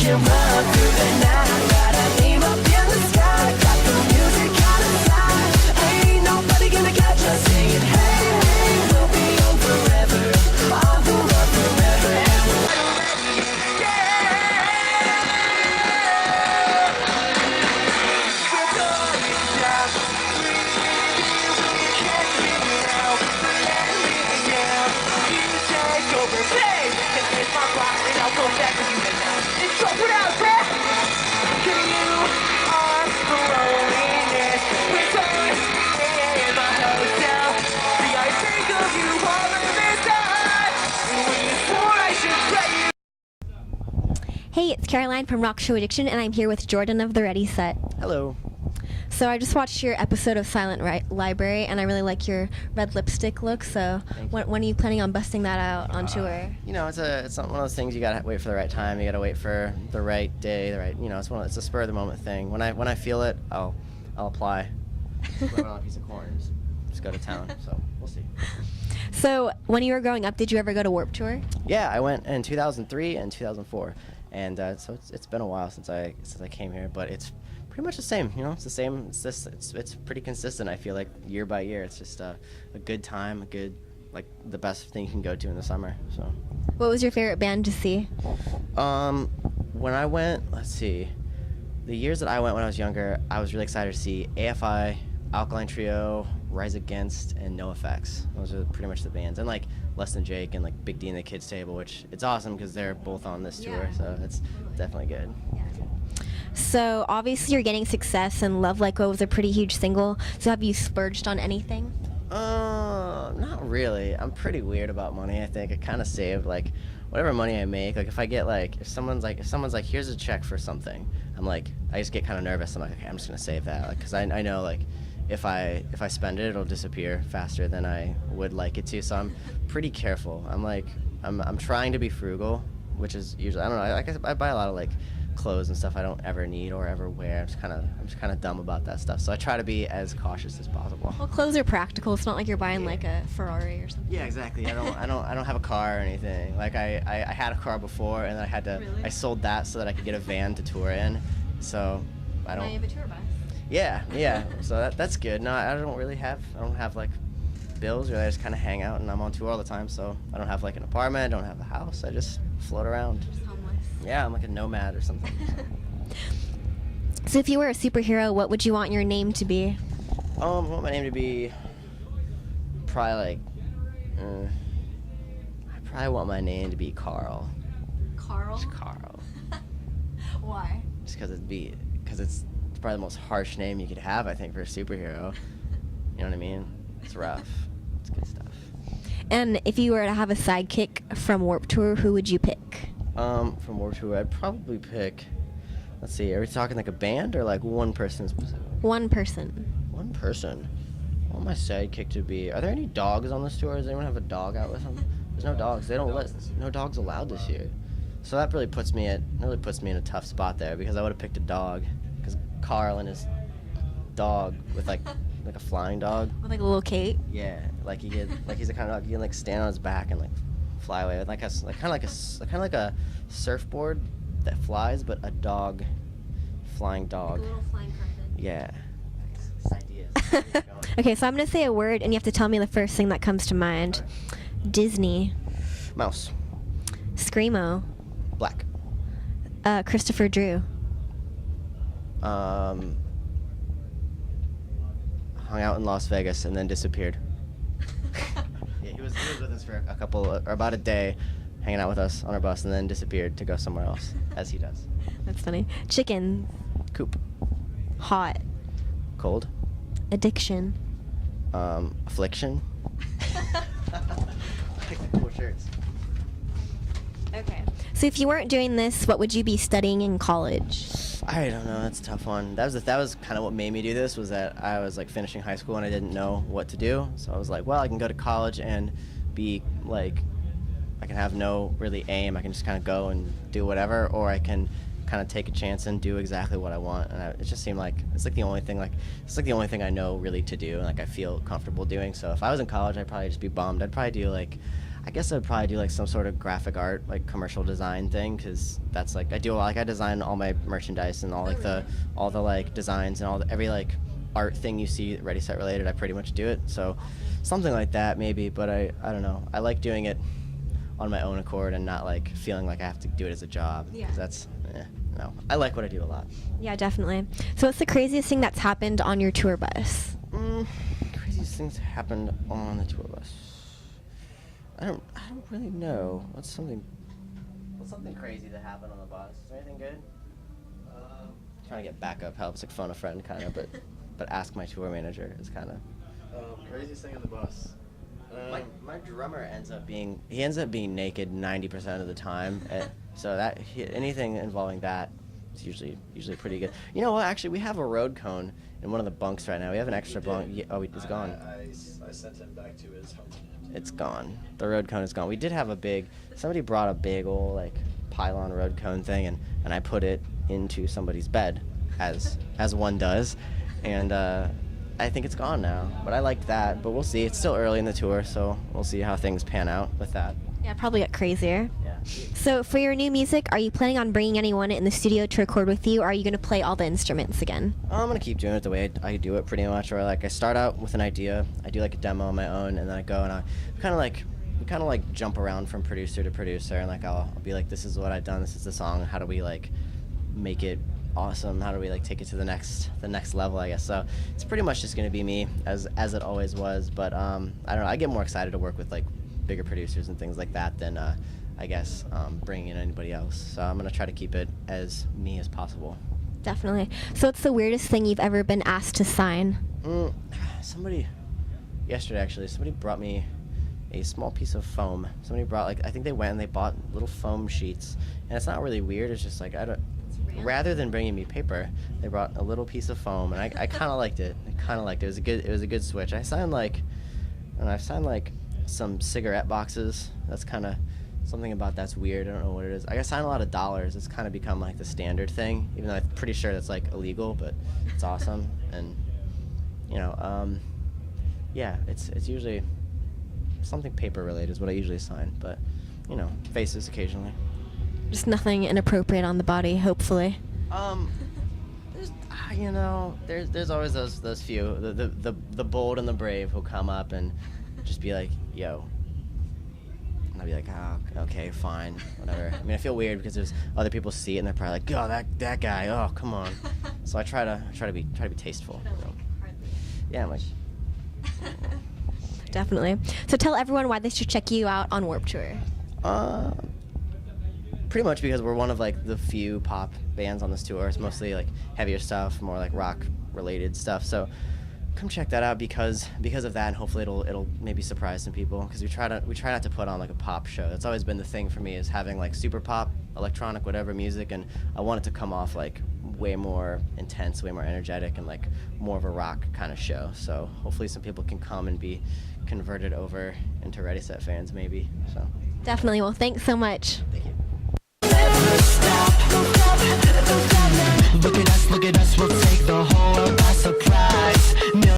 can run through the night. Got a name up in the sky. Got the music out of sight. Ain't nobody gonna catch us singing. Hey, hey, we'll be on forever. On the run forever. And we'll Hey, it's Caroline from Rock Show Addiction, and I'm here with Jordan of the Ready Set. Hello. So I just watched your episode of Silent Library, and I really like your red lipstick look. So when are you planning on busting that out on tour? You know, it's one of those things you gotta wait for the right time. You gotta wait for the right day, it's a spur of the moment thing. When I feel it, I'll apply. Put on a piece of corn, just go to town. So we'll see. So when you were growing up, did you ever go to Warped Tour? Yeah, I went in 2003 and 2004, and so it's been a while since I came here, but it's pretty much the same. You know, it's the same. It's pretty consistent. I feel like year by year, it's just a good time, the best thing you can go to in the summer. So. What was your favorite band to see? When I went, let's see, the years that I went when I was younger, I was really excited to see AFI, Alkaline Trio, Rise Against, and NoFX. Those are pretty much the bands, and like Less Than Jake and like Big D and the Kids Table, which it's awesome because they're both on this tour, so it's definitely good. So obviously you're getting success, and Love Like What was a pretty huge single. So have you splurged on anything? Not really. I'm pretty weird about money. I think I kind of save like whatever money I make. Like if I get if someone's like here's a check for something, I just get kind of nervous. I'm like, okay, I'm just gonna save that, because I know like if I spend it, it'll disappear faster than I would like it to. So I'm pretty careful. I'm trying to be frugal, which is usually, I don't know. I buy a lot of like clothes and stuff I don't ever need or ever wear. I'm just kind of dumb about that stuff. So I try to be as cautious as possible. Well, clothes are practical. It's not like you're buying like a Ferrari or something. Yeah, exactly. I don't have a car or anything. Like I had a car before, and I sold that so that I could get a van to tour in. So I don't. Now you have a tour bus. Yeah. So that's good. No, I don't have like bills, or I just kind of hang out, and I'm on tour all the time. So I don't have like an apartment. I don't have a house. I just float around. Just homeless. Yeah, I'm like a nomad or something. So if you were a superhero, what would you want your name to be? I want my name to be probably I probably want my name to be Carl. Carl? Just Carl. Why? Just because it's probably the most harsh name you could have, I think, for a superhero. You know what I mean? It's rough. It's good stuff. And if you were to have a sidekick from Warped Tour, who would you pick? From Warped Tour, I'd probably pick, let's see, are we talking like a band or like one person specific? One person. One person? I want my sidekick to be, are there any dogs on this tour? Does anyone have a dog out with them? There's no dogs. They don't let, no dogs allowed this year. So that really puts me in a tough spot there, because I would have picked a dog, because Carl and his dog with like a flying dog. With like a little cape? Yeah, like he's the kind of dog you can like stand on his back and like fly away with, kind of like a surfboard that flies, but a dog, flying dog. Like a little flying carpet. Yeah. Ideas. Okay, so I'm gonna say a word, and you have to tell me the first thing that comes to mind. Right. Disney. Mouse. Screamo. Black. Christopher Drew. Hung out in Las Vegas and then disappeared. Yeah, he was with us for about a day, hanging out with us on our bus, and then disappeared to go somewhere else, as he does. That's funny. Chicken. Coop. Hot. Cold. Addiction. Affliction. I like the cool shirts. Okay. So if you weren't doing this, what would you be studying in college? I don't know. That's a tough one. That was kind of what made me do this, was that I was like finishing high school and I didn't know what to do. So I was like, well, I can go to college and be like, I can have no really aim. I can just kind of go and do whatever, or I can kind of take a chance and do exactly what I want. And it just seemed like it's like the only thing I know really to do, and like I feel comfortable doing. So if I was in college, I'd probably just be bummed. I'd probably do like, I guess I'd probably do like some sort of graphic art, like commercial design thing, because that's like I do a lot. Like I design all my merchandise and all like all the like designs and every like art thing you see Ready Set related. I pretty much do it. So something like that maybe. But I don't know. I like doing it on my own accord and not like feeling like I have to do it as a job. Yeah. 'Cause that's no. I like what I do a lot. Yeah, definitely. So what's the craziest thing that's happened on your tour bus? Craziest things happened on the tour bus. I don't really know. What's something crazy that happened on the bus? Is there anything good? Trying to get backup helps, like phone a friend kind of, but ask my tour manager is kind of. Craziest thing on the bus. My drummer ends up being naked 90% of the time, so that anything involving that is usually pretty good. You know what? Actually, we have a road cone in one of the bunks right now. We have an extra bunk. It's gone. I sent him back to his home. It's gone. The road cone is gone. We did have somebody brought a big old like pylon road cone thing, and I put it into somebody's bed, as one does, and I think it's gone now. But I liked that. But we'll see. It's still early in the tour, so we'll see how things pan out with that. Yeah, probably got crazier. Yeah. So for your new music, are you planning on bringing anyone in the studio to record with you, or are you going to play all the instruments again? I'm gonna keep doing it the way I do it pretty much. Or like I start out with an idea, I do like a demo on my own, and then I go and we kind of like jump around from producer to producer, and like I'll be like, this is what I've done, this is the song. How do we like make it awesome? How do we like take it to the next level? I guess so. It's pretty much just gonna be me as it always was. But I don't know. I get more excited to work with like bigger producers and things like that than I guess bringing in anybody else. So I'm gonna try to keep it as me as possible. Definitely. So what's the weirdest thing you've ever been asked to sign? Yesterday actually, somebody brought me a small piece of foam. Somebody brought I think they went and they bought little foam sheets, and it's not really weird. It's just like rather than bringing me paper, they brought a little piece of foam, and I kind of liked it. It was a good switch. I've signed like some cigarette boxes. That's kind of something about that's weird. I don't know what it is. I signed a lot of dollars. It's kind of become like the standard thing, even though I'm pretty sure that's like illegal, but it's awesome. And yeah, it's usually something paper related is what I usually sign, but faces occasionally. Just nothing inappropriate on the body, hopefully. There's always those few, the bold and the brave who come up and just be like, yo. And I'll be like, oh, okay, fine, whatever. I mean, I feel weird because there's other people see it and they're probably like, oh, that guy, oh, come on. So I try to be tasteful. Yeah, I'm like. Definitely. So tell everyone why they should check you out on Warped Tour. Pretty much because we're one of like the few pop bands on this tour. It's mostly like heavier stuff, more like rock related stuff. So come check that out because of that, and hopefully it'll maybe surprise some people, because we try not to put on like a pop show. That's always been the thing for me, is having like super pop, electronic, whatever music, and I want it to come off like way more intense, way more energetic, and like more of a rock kind of show. So hopefully some people can come and be converted over into Ready Set fans maybe. So Definitely. Well, thanks so much. thank you. Look at us, we'll take the whole world by surprise.